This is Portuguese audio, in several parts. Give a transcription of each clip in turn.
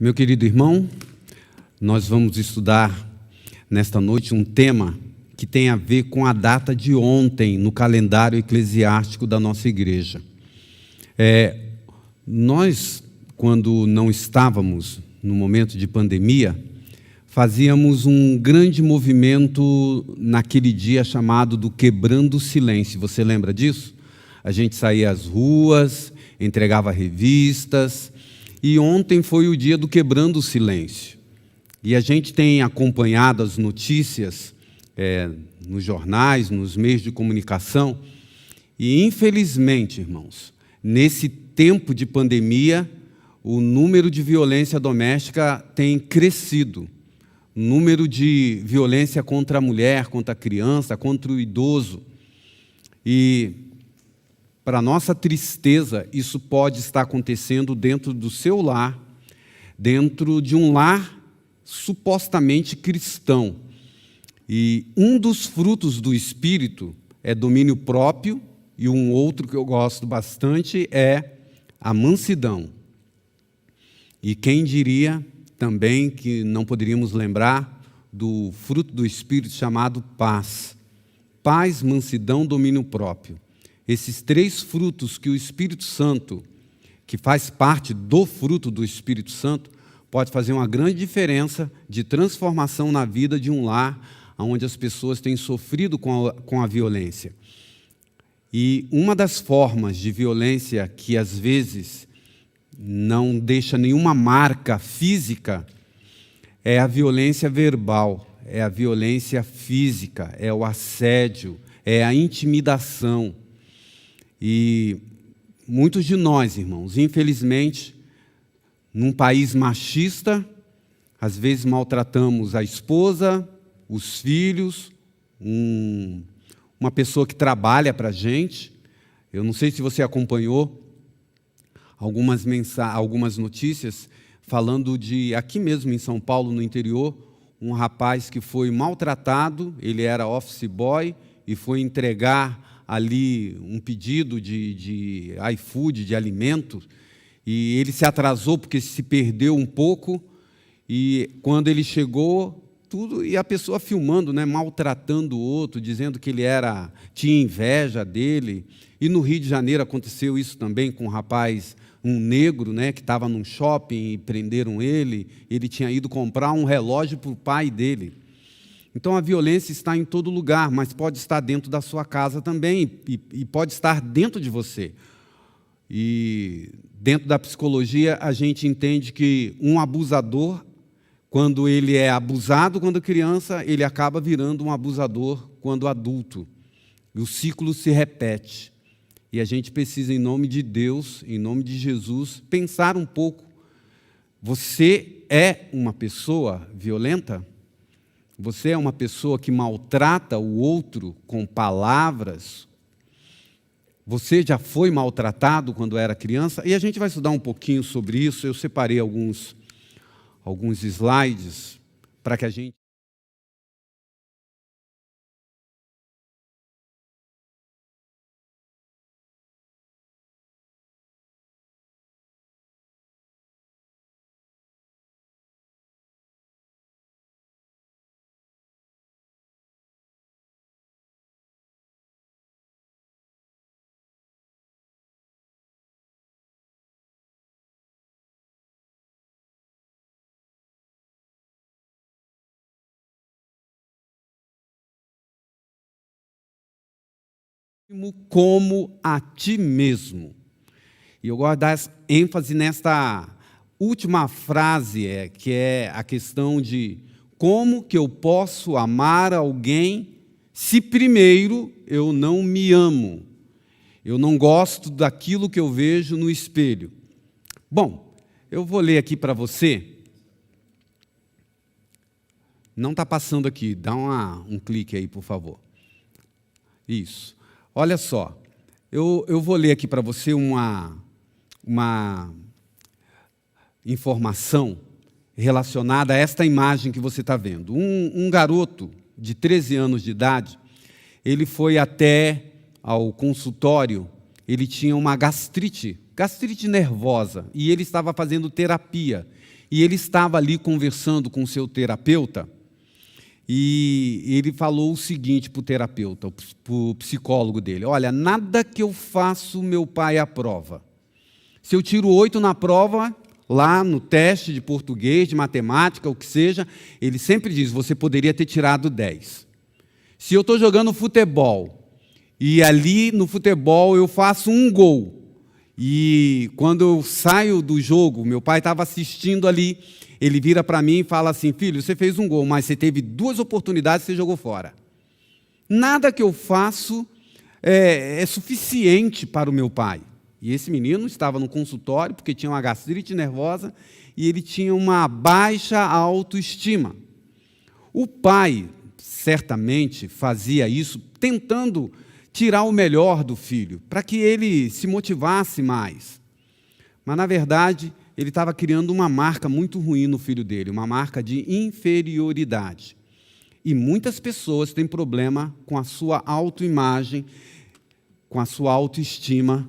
Meu querido irmão, nós vamos estudar nesta noite um tema que tem a ver com a data de ontem no calendário eclesiástico da nossa igreja. Nós, quando não estávamos no momento de pandemia, fazíamos um grande movimento naquele dia chamado do Quebrando o Silêncio. Você lembra disso? A gente saía às ruas, entregava revistas, e ontem foi o dia do Quebrando o Silêncio. E a gente tem acompanhado as notícias nos jornais, nos meios de comunicação, e infelizmente, irmãos, nesse tempo de pandemia, o número de violência doméstica tem crescido. O número de violência contra a mulher, contra a criança, contra o idoso. E, para nossa tristeza, isso pode estar acontecendo dentro do seu lar, dentro de um lar supostamente cristão. E um dos frutos do Espírito é domínio próprio, e um outro que eu gosto bastante é a mansidão. E quem diria também que não poderíamos lembrar do fruto do Espírito chamado paz. Paz, mansidão, domínio próprio. Esses três frutos que o Espírito Santo, que faz parte do fruto do Espírito Santo, pode fazer uma grande diferença de transformação na vida de um lar onde as pessoas têm sofrido com a violência. E uma das formas de violência que às vezes não deixa nenhuma marca física é a violência verbal, é a violência física, é o assédio, é a intimidação. E muitos de nós, irmãos, infelizmente, num país machista, às vezes maltratamos a esposa, os filhos, uma pessoa que trabalha para a gente. Eu não sei se você acompanhou algumas notícias falando de, aqui mesmo em São Paulo, no interior, um rapaz que foi maltratado, ele era office boy e foi entregar ali um pedido de iFood, de alimento, e ele se atrasou porque se perdeu um pouco, e quando ele chegou, tudo, e a pessoa filmando, maltratando o outro, dizendo que ele tinha inveja dele. E no Rio de Janeiro aconteceu isso também com um rapaz, um negro, que estava num shopping e prenderam ele. Ele tinha ido comprar um relógio para o pai dele. Então a violência está em todo lugar, mas pode estar dentro da sua casa também, e pode estar dentro de você. E dentro da psicologia a gente entende que um abusador, quando ele é abusado quando criança, ele acaba virando um abusador quando adulto. E o ciclo se repete. E a gente precisa, em nome de Deus, em nome de Jesus, pensar um pouco. Você é uma pessoa violenta? Você é uma pessoa que maltrata o outro com palavras? Você já foi maltratado quando era criança? E a gente vai estudar um pouquinho sobre isso. Eu separei alguns slides para que a gente... como a ti mesmo. E eu gosto de dar ênfase nesta última frase, que é a questão de como que eu posso amar alguém se primeiro eu não me amo, eu não gosto daquilo que eu vejo no espelho. Bom, eu vou ler aqui para você. Não está passando aqui, dá um clique aí, por favor. Isso. Olha só, eu vou ler aqui para você uma informação relacionada a esta imagem que você está vendo. Um garoto de 13 anos de idade, ele foi até ao consultório, ele tinha uma gastrite nervosa, e ele estava fazendo terapia. e ele estava ali conversando com o seu terapeuta, e ele falou o seguinte para o terapeuta, para o psicólogo dele: olha, nada que eu faço meu pai aprova. Se eu tiro 8 na prova, lá no teste de português, de matemática, o que seja, ele sempre diz: você poderia ter tirado 10. Se eu estou jogando futebol, e ali no futebol eu faço um gol, e quando eu saio do jogo, meu pai estava assistindo ali, ele vira para mim e fala assim: filho, você fez um gol, mas você teve 2 oportunidades e você jogou fora. Nada que eu faço é suficiente para o meu pai. E esse menino estava no consultório porque tinha uma gastrite nervosa e ele tinha uma baixa autoestima. O pai certamente fazia isso tentando tirar o melhor do filho, para que ele se motivasse mais. Mas, na verdade, ele estava criando uma marca muito ruim no filho dele, uma marca de inferioridade. E muitas pessoas têm problema com a sua autoimagem, com a sua autoestima,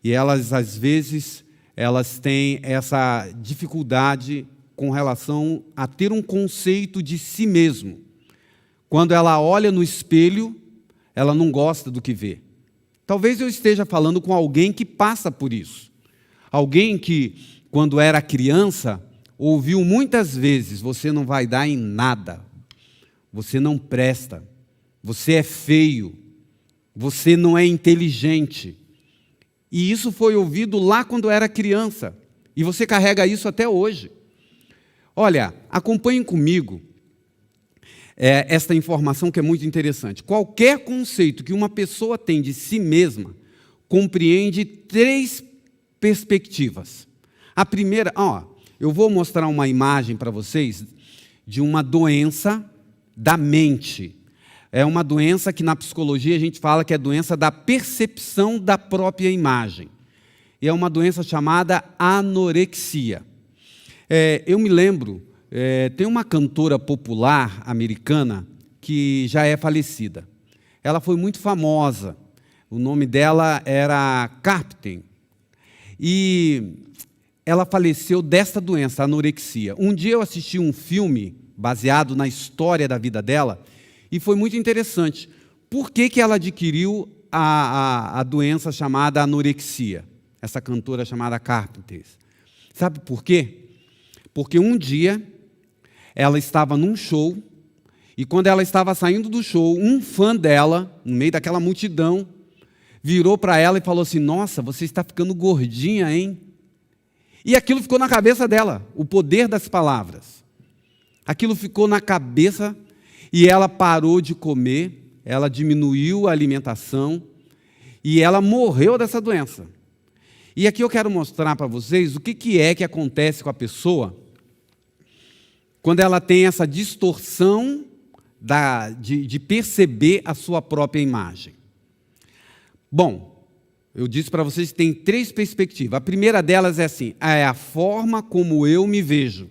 e elas, às vezes, elas têm essa dificuldade com relação a ter um conceito de si mesmo. Quando ela olha no espelho, ela não gosta do que vê. Talvez eu esteja falando com alguém que passa por isso. Alguém que, quando era criança, ouviu muitas vezes: você não vai dar em nada, você não presta, você é feio, você não é inteligente. E isso foi ouvido lá quando era criança, e você carrega isso até hoje. Olha, acompanhem comigo esta informação que é muito interessante. Qualquer conceito que uma pessoa tem de si mesma compreende 3 perspectivas. A primeira, eu vou mostrar uma imagem para vocês de uma doença da mente. É uma doença que na psicologia a gente fala que é a doença da percepção da própria imagem. E é uma doença chamada anorexia. Eu me lembro, tem uma cantora popular americana que já é falecida. Ela foi muito famosa. O nome dela era Carpenter. E ela faleceu desta doença, anorexia. Um dia eu assisti um filme baseado na história da vida dela, e foi muito interessante. Por que ela adquiriu a doença chamada anorexia? Essa cantora chamada Carpenter. Sabe por quê? Porque um dia ela estava num show, e quando ela estava saindo do show, um fã dela, no meio daquela multidão, virou para ela e falou assim: nossa, você está ficando gordinha, hein? E aquilo ficou na cabeça dela, o poder das palavras. Aquilo ficou na cabeça e ela parou de comer, ela diminuiu a alimentação e ela morreu dessa doença. E aqui eu quero mostrar para vocês o que é que acontece com a pessoa quando ela tem essa distorção de perceber a sua própria imagem. Bom, eu disse para vocês que tem 3 perspectivas. A primeira delas é assim: é a forma como eu me vejo.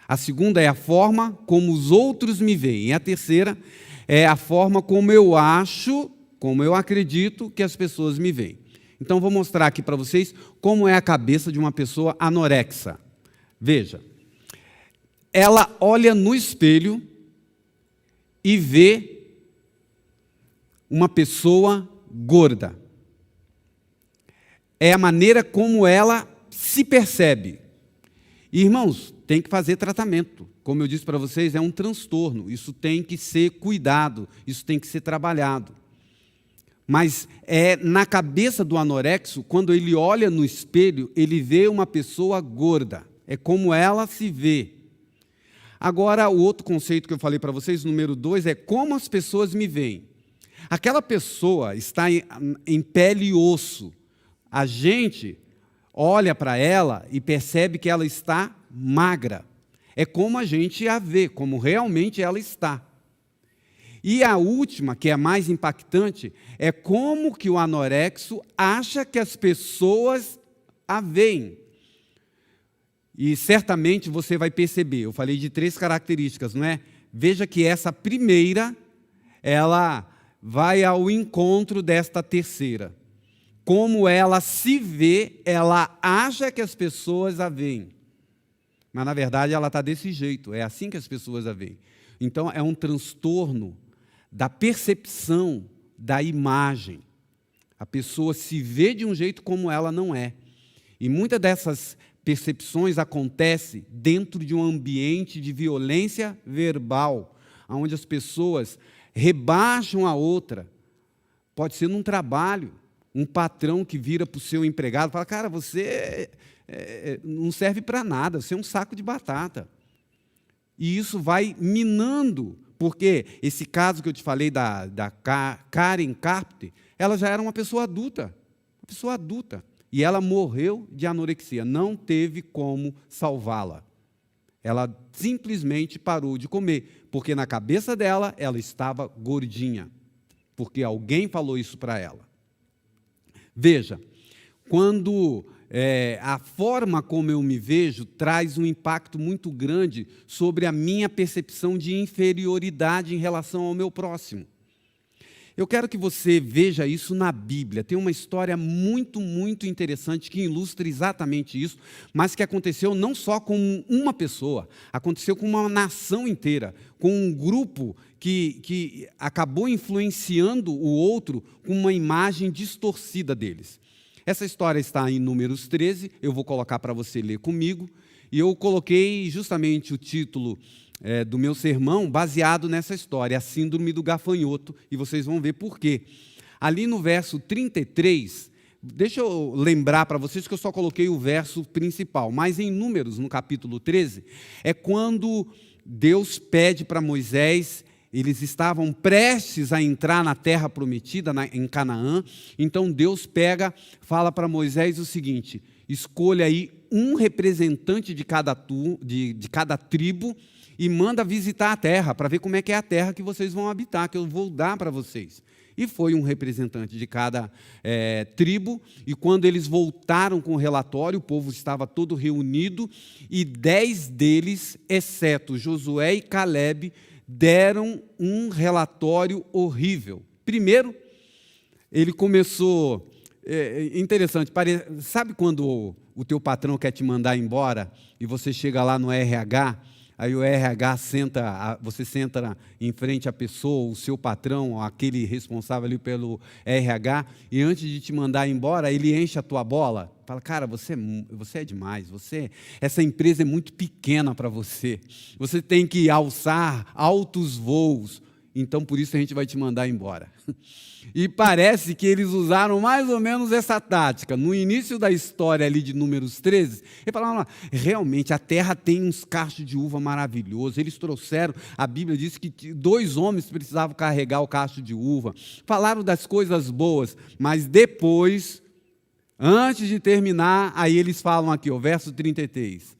A segunda é a forma como os outros me veem. E a terceira é a forma como eu acho, como eu acredito que as pessoas me veem. Então, vou mostrar aqui para vocês como é a cabeça de uma pessoa anorexa. Veja, ela olha no espelho e vê uma pessoa gorda. É a maneira como ela se percebe. E, irmãos, tem que fazer tratamento. Como eu disse para vocês, é um transtorno. Isso tem que ser cuidado, isso tem que ser trabalhado. Mas na cabeça do anorexo, quando ele olha no espelho, ele vê uma pessoa gorda. É como ela se vê. Agora, o outro conceito que eu falei para vocês, número 2, é como as pessoas me veem. Aquela pessoa está em pele e osso. A gente olha para ela e percebe que ela está magra. É como a gente a vê, como realmente ela está. E a última, que é a mais impactante, é como que o anorexo acha que as pessoas a veem. E certamente você vai perceber, eu falei de 3 características, não é? Veja que essa primeira, ela vai ao encontro desta terceira. Como ela se vê, ela acha que as pessoas a veem. mas na verdade ela está desse jeito, é assim que as pessoas a veem. Então é um transtorno da percepção da imagem. A pessoa se vê de um jeito como ela não é. E muitas dessas percepções acontecem dentro de um ambiente de violência verbal, onde as pessoas rebaixam a outra. Pode ser num trabalho, um patrão que vira para o seu empregado e fala, cara, você não serve para nada, você é um saco de batata. E isso vai minando, porque esse caso que eu te falei da Karen Carpenter, ela já era uma pessoa adulta, e ela morreu de anorexia, não teve como salvá-la. Ela simplesmente parou de comer, porque na cabeça dela, ela estava gordinha, porque alguém falou isso para ela. Veja, quando a forma como eu me vejo traz um impacto muito grande sobre a minha percepção de inferioridade em relação ao meu próximo. Eu quero que você veja isso na Bíblia. Tem uma história muito, muito interessante que ilustra exatamente isso, mas que aconteceu não só com uma pessoa, aconteceu com uma nação inteira, com um grupo que acabou influenciando o outro com uma imagem distorcida deles. Essa história está em Números 13, eu vou colocar para você ler comigo, e eu coloquei justamente o título do meu sermão baseado nessa história, a síndrome do gafanhoto, e vocês vão ver por quê. Ali no verso 33, deixa eu lembrar para vocês que eu só coloquei o verso principal, mas em Números, no capítulo 13, é quando Deus pede para Moisés, eles estavam prestes a entrar na terra prometida, em Canaã, então Deus fala para Moisés o seguinte, escolha aí um representante de cada tribo, e manda visitar a terra, para ver como é que é a terra que vocês vão habitar, que eu vou dar para vocês. E foi um representante de cada tribo, e quando eles voltaram com o relatório, o povo estava todo reunido, e 10 deles, exceto Josué e Caleb, deram um relatório horrível. Primeiro, ele começou... interessante, sabe quando o teu patrão quer te mandar embora, e você chega lá no RH... Aí o RH você senta em frente à pessoa, o seu patrão, aquele responsável ali pelo RH, e antes de te mandar embora, ele enche a tua bola. Fala, cara, você é demais, essa empresa é muito pequena para você. Você tem que alçar altos voos, então por isso a gente vai te mandar embora. E parece que eles usaram mais ou menos essa tática. No início da história ali de Números 13, eles falaram, realmente a terra tem uns cachos de uva maravilhosos. Eles trouxeram, a Bíblia diz que 2 homens precisavam carregar o cacho de uva. Falaram das coisas boas, mas depois, antes de terminar, aí eles falam aqui, o verso 33.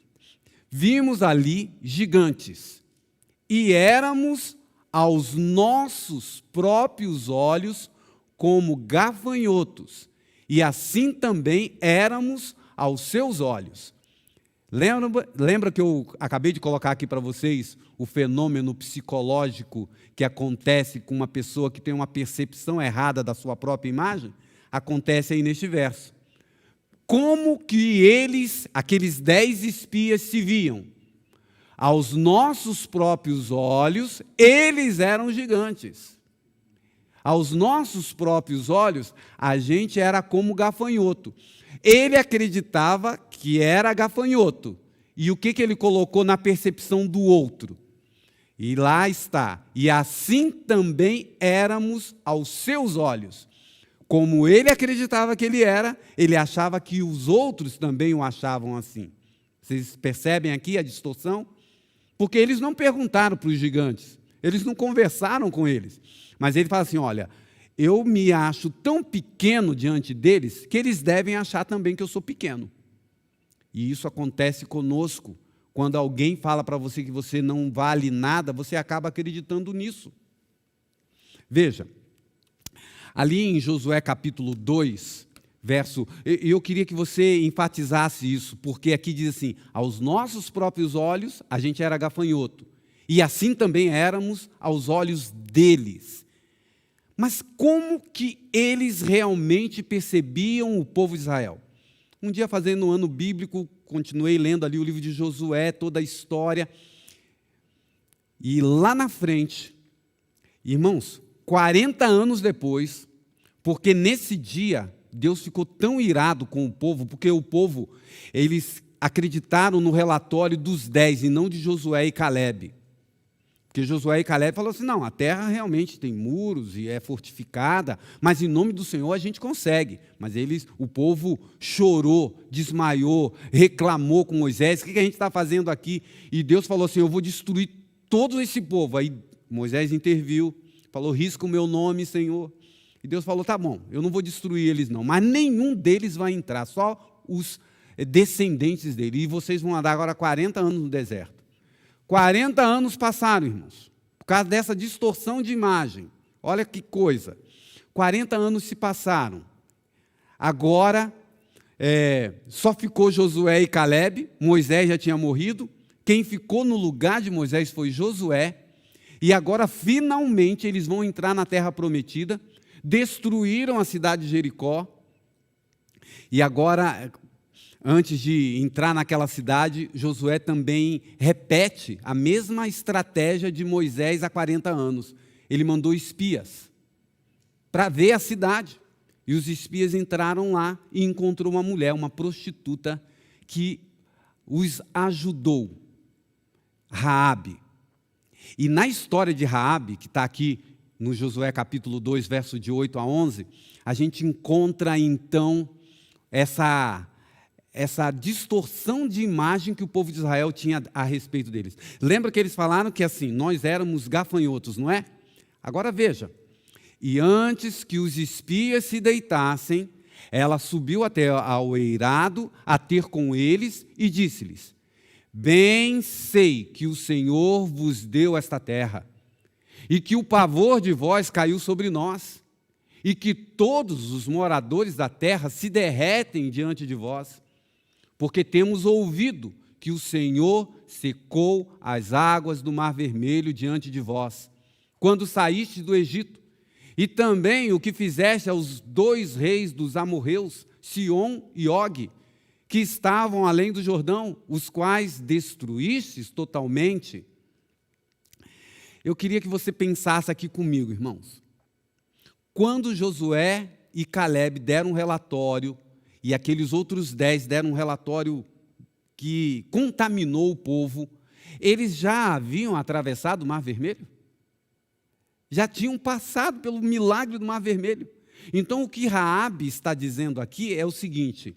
Vimos ali gigantes, e éramos aos nossos próprios olhos como gafanhotos, e assim também éramos aos seus olhos. Lembra que eu acabei de colocar aqui para vocês o fenômeno psicológico que acontece com uma pessoa que tem uma percepção errada da sua própria imagem? Acontece aí neste verso. Como que aqueles 10 espias se viam? Aos nossos próprios olhos, eles eram gigantes. Aos nossos próprios olhos, a gente era como gafanhoto. Ele acreditava que era gafanhoto. E o que ele colocou na percepção do outro? E lá está. E assim também éramos aos seus olhos. Como ele acreditava que ele era, ele achava que os outros também o achavam assim. Vocês percebem aqui a distorção? Porque eles não perguntaram para os gigantes, eles não conversaram com eles. Mas ele fala assim, olha, eu me acho tão pequeno diante deles, que eles devem achar também que eu sou pequeno. E isso acontece conosco. Quando alguém fala para você que você não vale nada, você acaba acreditando nisso. Veja, ali em Josué capítulo 2, eu queria que você enfatizasse isso, porque aqui diz assim, aos nossos próprios olhos, a gente era gafanhoto, e assim também éramos aos olhos deles. Mas como que eles realmente percebiam o povo de Israel? Um dia, fazendo um ano bíblico continuei lendo ali o livro de Josué, toda a história. E lá na frente, irmãos, 40 anos depois, porque nesse dia Deus ficou tão irado com o povo, porque o povo, eles acreditaram no relatório dos 10 e não de Josué e Calebe. Porque Josué e Calebe falaram assim, não, a terra realmente tem muros e é fortificada, mas em nome do Senhor a gente consegue. Mas o povo chorou, desmaiou, reclamou com Moisés, o que a gente está fazendo aqui? E Deus falou assim, eu vou destruir todo esse povo. Aí Moisés interviu, falou, risca o meu nome, Senhor. E Deus falou, tá bom, eu não vou destruir eles não, mas nenhum deles vai entrar, só os descendentes dele. E vocês vão andar agora 40 anos no deserto. 40 anos passaram, irmãos, por causa dessa distorção de imagem. Olha que coisa. 40 anos se passaram. Agora, só ficou Josué e Calebe, Moisés já tinha morrido. Quem ficou no lugar de Moisés foi Josué. E agora, finalmente, eles vão entrar na terra prometida. Destruíram a cidade de Jericó. E agora, antes de entrar naquela cidade, Josué também repete a mesma estratégia de Moisés há 40 anos. Ele mandou espias para ver a cidade. E os espias entraram lá e encontrou uma mulher, uma prostituta, que os ajudou, Raabe. E na história de Raabe, que está aqui no Josué capítulo 2, verso de 8 a 11, a gente encontra então essa distorção de imagem que o povo de Israel tinha a respeito deles. Lembra que eles falaram que assim, nós éramos gafanhotos, não é? Agora veja, e antes que os espias se deitassem, ela subiu até ao eirado a ter com eles e disse-lhes, bem sei que o Senhor vos deu esta terra, e que o pavor de vós caiu sobre nós, e que todos os moradores da terra se derretem diante de vós, porque temos ouvido que o Senhor secou as águas do Mar Vermelho diante de vós, quando saíste do Egito, e também o que fizeste aos 2 reis dos amorreus, Sion e Og, que estavam além do Jordão, os quais destruístes totalmente. Eu queria que você pensasse aqui comigo, irmãos. Quando Josué e Calebe deram um relatório, e aqueles outros 10 deram um relatório que contaminou o povo, eles já haviam atravessado o Mar Vermelho? Já tinham passado pelo milagre do Mar Vermelho. Então, o que Raabe está dizendo aqui é o seguinte,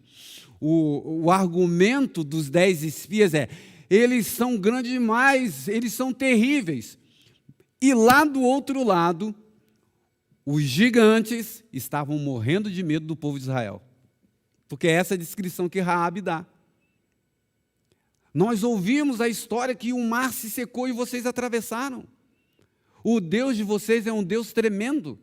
o argumento dos 10 espias é, eles são grandes demais, eles são terríveis. E lá do outro lado, os gigantes estavam morrendo de medo do povo de Israel. Porque essa é a descrição que Raabe dá. Nós ouvimos a história que o mar se secou e vocês atravessaram. O Deus de vocês é um Deus tremendo.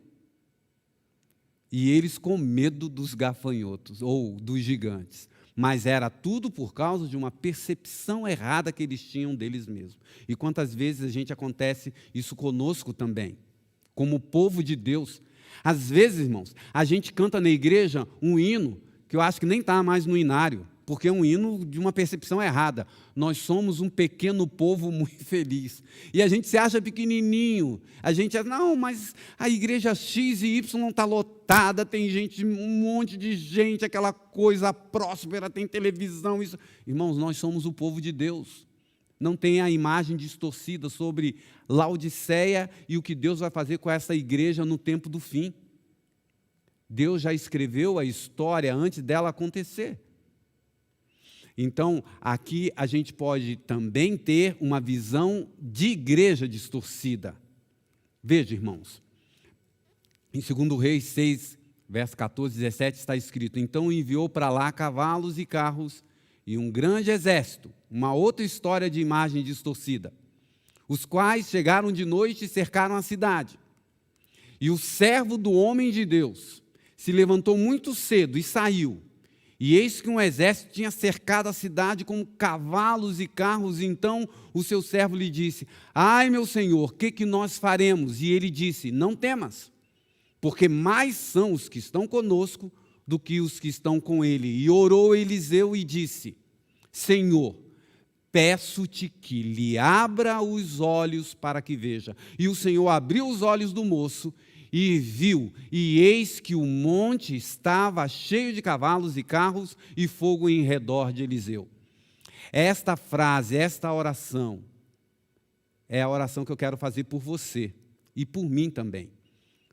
E eles com medo dos gafanhotos, ou dos gigantes. Mas era tudo por causa de uma percepção errada que eles tinham deles mesmos. E quantas vezes acontece isso conosco também, como povo de Deus. Às vezes, irmãos, a gente canta na igreja um hino, que eu acho que nem está mais no inário, porque é um hino de uma percepção errada. Nós somos um pequeno povo muito feliz. E a gente se acha pequenininho. A gente acha, não, mas a igreja X e Y está lotada, tem gente, um monte de gente, aquela coisa próspera, tem televisão. Isso. Irmãos, nós somos o povo de Deus. Não tem a imagem distorcida sobre Laodiceia e o que Deus vai fazer com essa igreja no tempo do fim. Deus já escreveu a história antes dela acontecer. Então, aqui a gente pode também ter uma visão de igreja distorcida. Veja, irmãos, em 2 Reis 6, verso 14, 17, está escrito, então enviou para lá cavalos e carros e um grande exército, uma outra história de imagem distorcida, os quais chegaram de noite e cercaram a cidade. E o servo do homem de Deus se levantou muito cedo e saiu. E eis que um exército tinha cercado a cidade com cavalos e carros. E então o seu servo lhe disse, ai, meu senhor, o que nós faremos? E ele disse, não temas, porque mais são os que estão conosco do que os que estão com ele. E orou Eliseu e disse, Senhor, peço-te que lhe abra os olhos para que veja. E o Senhor abriu os olhos do moço e viu, e eis que o monte estava cheio de cavalos e carros e fogo em redor de Eliseu. Esta frase, esta oração, é a oração que eu quero fazer por você e por mim também.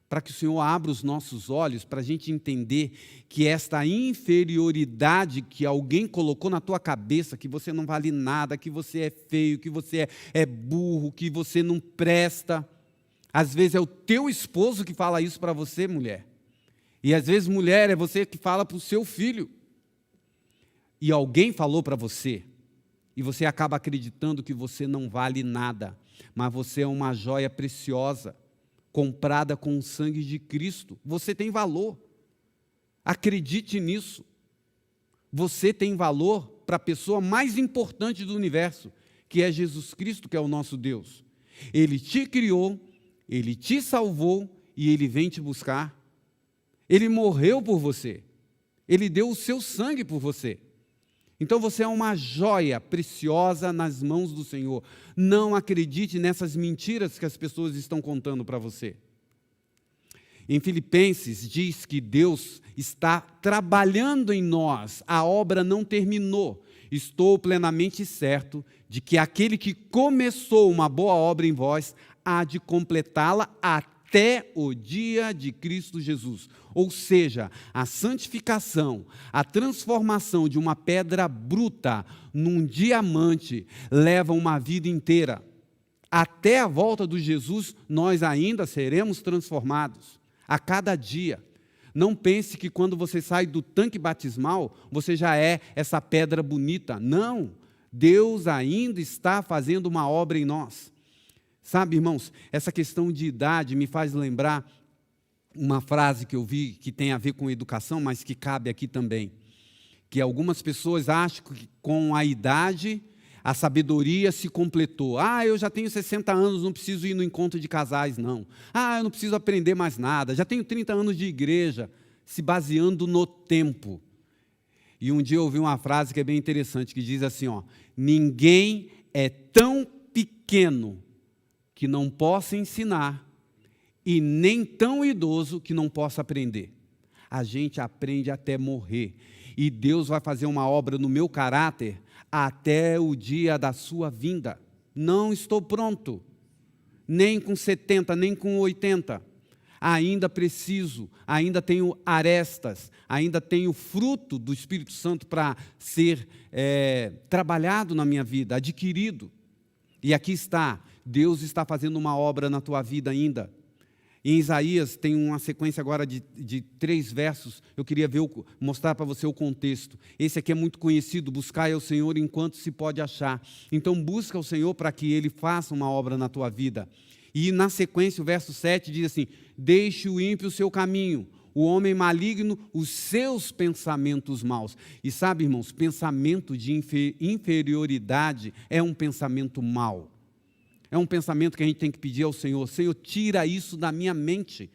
Para que o Senhor abra os nossos olhos, para a gente entender que esta inferioridade que alguém colocou na tua cabeça, que você não vale nada, que você é feio, que você é burro, que você não presta. Às vezes é o teu esposo que fala isso para você, mulher. E às vezes, mulher, é você que fala para o seu filho. E alguém falou para você, e você acaba acreditando que você não vale nada, mas você é uma joia preciosa, comprada com o sangue de Cristo. Você tem valor. Acredite nisso. Você tem valor para a pessoa mais importante do universo, que é Jesus Cristo, que é o nosso Deus. Ele te criou, Ele te salvou e Ele vem te buscar. Ele morreu por você. Ele deu o seu sangue por você. Então você é uma joia preciosa nas mãos do Senhor. Não acredite nessas mentiras que as pessoas estão contando para você. Em Filipenses diz que Deus está trabalhando em nós, a obra não terminou. Estou plenamente certo de que aquele que começou uma boa obra em vós há de completá-la até o dia de Cristo Jesus. Ou seja, a santificação, a transformação de uma pedra bruta num diamante leva uma vida inteira. Até a volta de Jesus, nós ainda seremos transformados, a cada dia. Não pense que quando você sai do tanque batismal, você já é essa pedra bonita. Não, Deus ainda está fazendo uma obra em nós. Sabe, irmãos, essa questão de idade me faz lembrar uma frase que eu vi que tem a ver com educação, mas que cabe aqui também. Que algumas pessoas acham que com a idade a sabedoria se completou. Ah, eu já tenho 60 anos, não preciso ir no encontro de casais, não. Ah, eu não preciso aprender mais nada. Já tenho 30 anos de igreja, se baseando no tempo. E um dia eu ouvi uma frase que é bem interessante, que diz assim, ó, ninguém é tão pequeno que não possa ensinar, e nem tão idoso que não possa aprender. A gente aprende até morrer. E Deus vai fazer uma obra no meu caráter até o dia da sua vinda. Não estou pronto, nem com 70, nem com 80. Ainda preciso, ainda tenho arestas, ainda tenho fruto do Espírito Santo para ser trabalhado na minha vida, adquirido. E aqui está, Deus está fazendo uma obra na tua vida ainda. Em Isaías tem uma sequência agora de 3 versos, eu queria mostrar para você o contexto. Esse aqui é muito conhecido, buscai ao Senhor enquanto se pode achar. Então busca o Senhor para que Ele faça uma obra na tua vida. E na sequência o verso 7 diz assim, deixe o ímpio o seu caminho, o homem maligno os seus pensamentos maus. E sabe, irmãos, pensamento de inferioridade é um pensamento mau. É um pensamento que a gente tem que pedir ao Senhor, Senhor, tira isso da minha mente.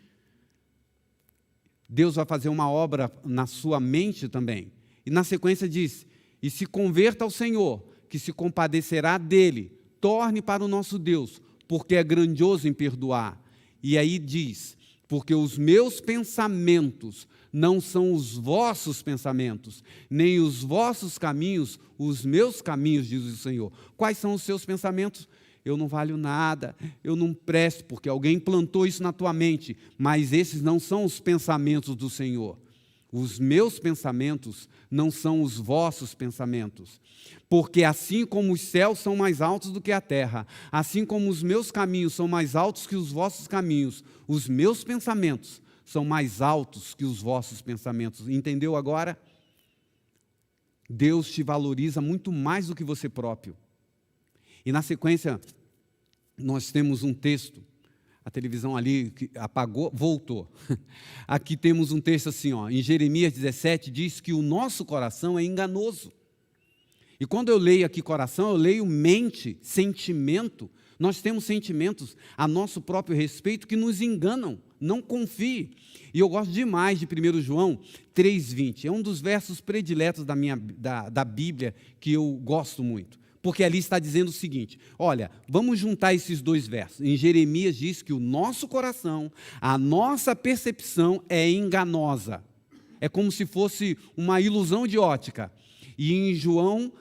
Deus vai fazer uma obra na sua mente também. E na sequência diz, e se converta ao Senhor, que se compadecerá dele, torne para o nosso Deus, porque é grandioso em perdoar. E aí diz, porque os meus pensamentos não são os vossos pensamentos, nem os vossos caminhos, os meus caminhos, diz o Senhor. Quais são os seus pensamentos? Eu não valho nada, eu não presto, porque alguém plantou isso na tua mente, mas esses não são os pensamentos do Senhor. Os meus pensamentos não são os vossos pensamentos, porque assim como os céus são mais altos do que a terra, assim como os meus caminhos são mais altos que os vossos caminhos, os meus pensamentos são mais altos que os vossos pensamentos. Entendeu agora? Deus te valoriza muito mais do que você próprio. E na sequência, nós temos um texto, a televisão ali apagou, voltou. Aqui temos um texto assim, ó, em Jeremias 17, diz que o nosso coração é enganoso. E quando eu leio aqui coração, eu leio mente, sentimento. Nós temos sentimentos a nosso próprio respeito que nos enganam. não confie. E eu gosto demais de 1 João 3,20. É um dos versos prediletos da Bíblia que eu gosto muito. Porque ali está dizendo o seguinte, olha, vamos juntar esses dois versos. Em Jeremias diz que o nosso coração, a nossa percepção é enganosa. É como se fosse uma ilusão de ótica. E em João,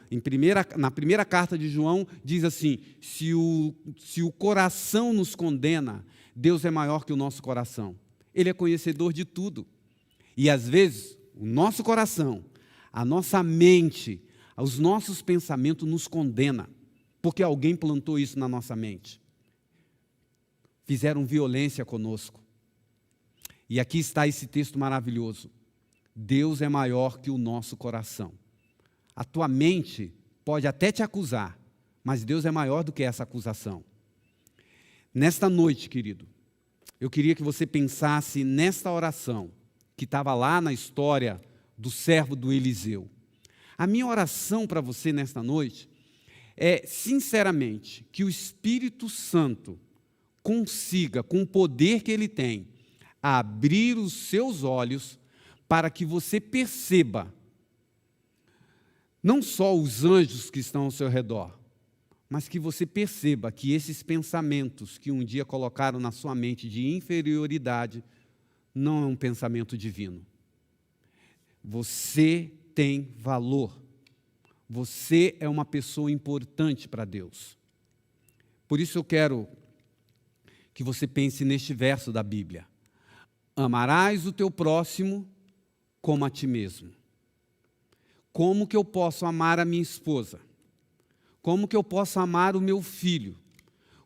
na primeira carta de João, diz assim, se o coração nos condena, Deus é maior que o nosso coração. Ele é conhecedor de tudo. E às vezes, o nosso coração, a nossa mente, os nossos pensamentos nos condenam, porque alguém plantou isso na nossa mente. Fizeram violência conosco. E aqui está esse texto maravilhoso. Deus é maior que o nosso coração. A tua mente pode até te acusar, mas Deus é maior do que essa acusação. Nesta noite, querido, eu queria que você pensasse nesta oração, que estava lá na história do servo do Eliseu. A minha oração para você nesta noite é, sinceramente, que o Espírito Santo consiga, com o poder que ele tem, abrir os seus olhos para que você perceba não só os anjos que estão ao seu redor, mas que você perceba que esses pensamentos que um dia colocaram na sua mente de inferioridade não é um pensamento divino. Você tem valor. Você é uma pessoa importante para Deus. Por isso eu quero que você pense neste verso da Bíblia. Amarás o teu próximo como a ti mesmo. Como que eu posso amar a minha esposa? Como que eu posso amar o meu filho?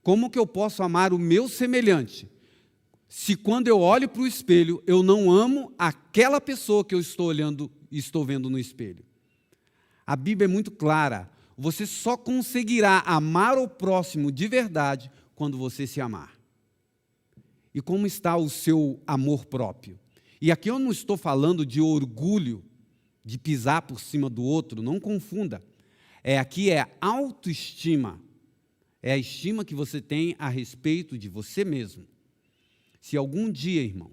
Como que eu posso amar o meu semelhante? Se quando eu olho para o espelho, eu não amo aquela pessoa que eu estou vendo no espelho. A Bíblia é muito clara. Você só conseguirá amar o próximo de verdade quando você se amar. E como está o seu amor próprio? E aqui eu não estou falando de orgulho, de pisar por cima do outro, não confunda. Aqui é autoestima. É a estima que você tem a respeito de você mesmo. Se algum dia, irmão,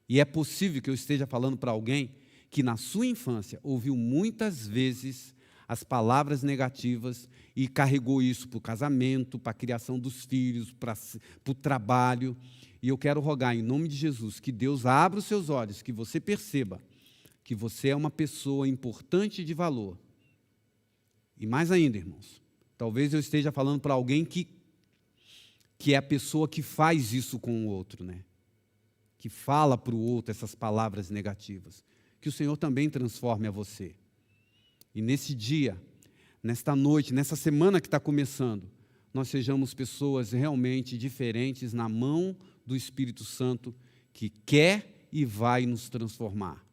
e é possível que eu esteja falando para alguém que na sua infância ouviu muitas vezes as palavras negativas e carregou isso para o casamento, para a criação dos filhos, para o trabalho. E eu quero rogar em nome de Jesus que Deus abra os seus olhos, que você perceba que você é uma pessoa importante de valor. E mais ainda, irmãos, talvez eu esteja falando para alguém que é a pessoa que faz isso com o outro, né? Que fala para o outro essas palavras negativas. Que o Senhor também transforme a você. E nesse dia, nesta noite, nessa semana que está começando, nós sejamos pessoas realmente diferentes na mão do Espírito Santo, que quer e vai nos transformar.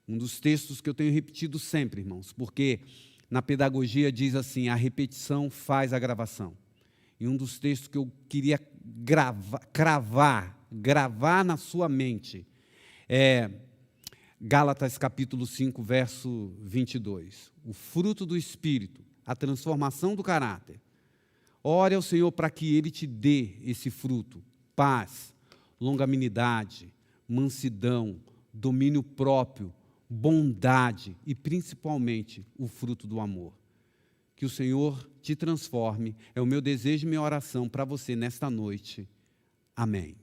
Um dos textos que eu tenho repetido sempre, irmãos, porque na pedagogia diz assim, a repetição faz a gravação. E um dos textos que eu queria gravar na sua mente é Gálatas capítulo 5, verso 22. O fruto do Espírito, a transformação do caráter. Ore ao Senhor para que Ele te dê esse fruto. Paz, longanimidade, mansidão, domínio próprio, bondade e, principalmente, o fruto do amor. Que o Senhor te transforme. É o meu desejo e minha oração para você nesta noite. Amém.